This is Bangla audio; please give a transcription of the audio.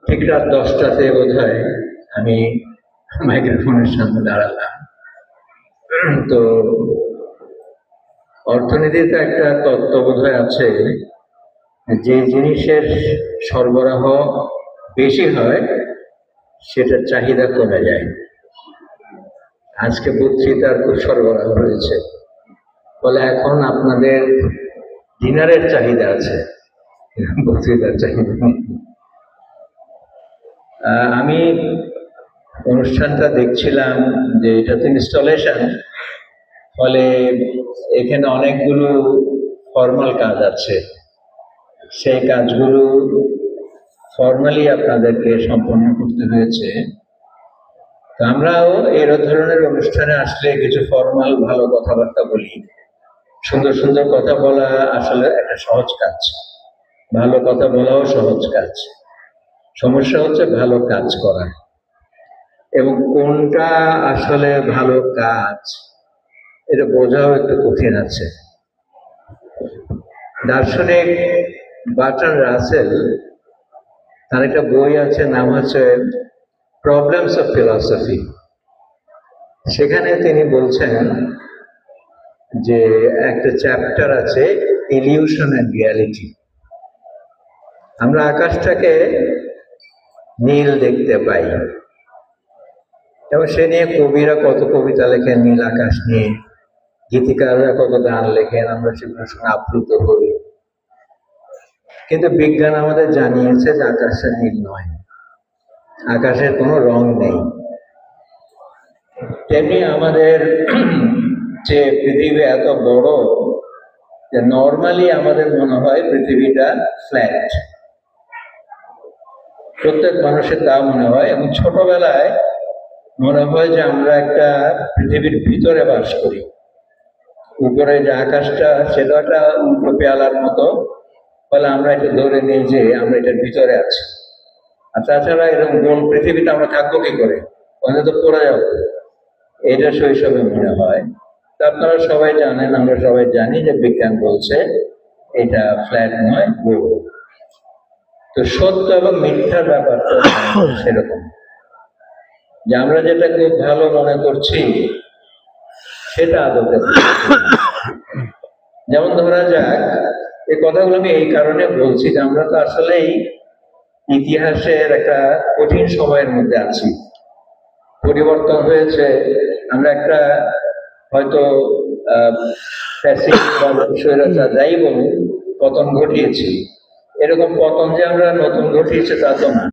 ঠিক রাত 10টাতে বোধহয় আমি মাইক্রোফোনের সামনে দাঁড়ালাম। তো অর্থনীতিতে একটা তত্ত্ব বোধহয় আছে, যে জিনিসের সরবরাহ বেশি হয় সেটার চাহিদা কমে যায়। আজকে বক্তৃতার খুব সরবরাহ রয়েছে, ফলে এখন আপনাদের ডিনারের চাহিদা আছে, বক্তৃতার চাহিদা নেই। আমি অনুষ্ঠানটা দেখছিলাম যে এটা তো ইনস্টলেশন, ফলে এখানে অনেকগুলো ফর্মাল কাজ আছে। সেই কাজগুলো ফর্মালি আপনাদেরকে সম্পন্ন করতে হয়েছে। তো আমরাও এর ধরনের অনুষ্ঠানে আসলে কিছু ফর্মাল ভালো কথাবার্তা বলি। সুন্দর সুন্দর কথা বলা আসলে একটা সহজ কাজ, ভালো কথা বলাও সহজ কাজ। সমস্যা হচ্ছে ভালো কাজ করা, এবং কোনটা আসলে ভালো কাজ এটা বোঝাও একটু কঠিন আছে। দার্শনিক বার্ট্রান্ড রাসেল, তার একটা বই আছে, নাম হচ্ছে প্রবলেমস অফ ফিলসফি। সেখানে তিনি বলছেন যে একটা চ্যাপ্টার আছে ইলিউশন এন্ড রিয়ালিটি। আমরা আকাশটাকে নীল দেখতে পাই, এবং সে নিয়ে কবিরা কত কবিতা লেখেন নীল আকাশ নিয়ে, গীতিকাররা কত গান লেখেন, আমরা সেগুলো শুনে আপ্লুত হই। কিন্তু বিজ্ঞান আমাদের জানিয়েছে যে আকাশটা নীল নয়, আকাশের কোনো রং নেই। তেমনি আমাদের যে পৃথিবী এত বড় যে নর্মালি আমাদের মনে হয় পৃথিবীটা ফ্ল্যাট, প্রত্যেক মানুষের তা মনে হয়, এবং ছোটবেলায় মনে হয় যে আমরা একটা পৃথিবীর ভিতরে বাস করি। উপরে যে আকাশটা সেটা একটা উল্টো পেয়ালার মতো, ফলে আমরা এটা ধরে নিই যে আমরা এটার ভিতরে আছি। আর তাছাড়া এরকম গোল পৃথিবীতে আমরা থাকবো কি করে, ওখানে তো পড়ে যাবো, এটা শৈশবে মনে হয়। তা আপনারা সবাই জানেন, আমরা সবাই জানি যে বিজ্ঞান বলছে এটা ফ্ল্যাট নয়, গোল। তো সত্য এবং মিথ্যার ব্যাপারটা সেরকম, যে আমরা যেটা খুব ভালো মনে করছি সেটা আদতে। যেমন ধরা যাক, এই কথাগুলো আমি এই কারণে বলছি যে আমরা তো আসলেই ইতিহাসের একটা কঠিন সময়ের মধ্যে আছি। পরিবর্তন হয়েছে, আমরা একটা হয়তো স্বৈরাচার যাই বলুন পতন ঘটিয়েছি। এরকম পতন যে আমরা নতুন ঘটিয়েছি তা তো না।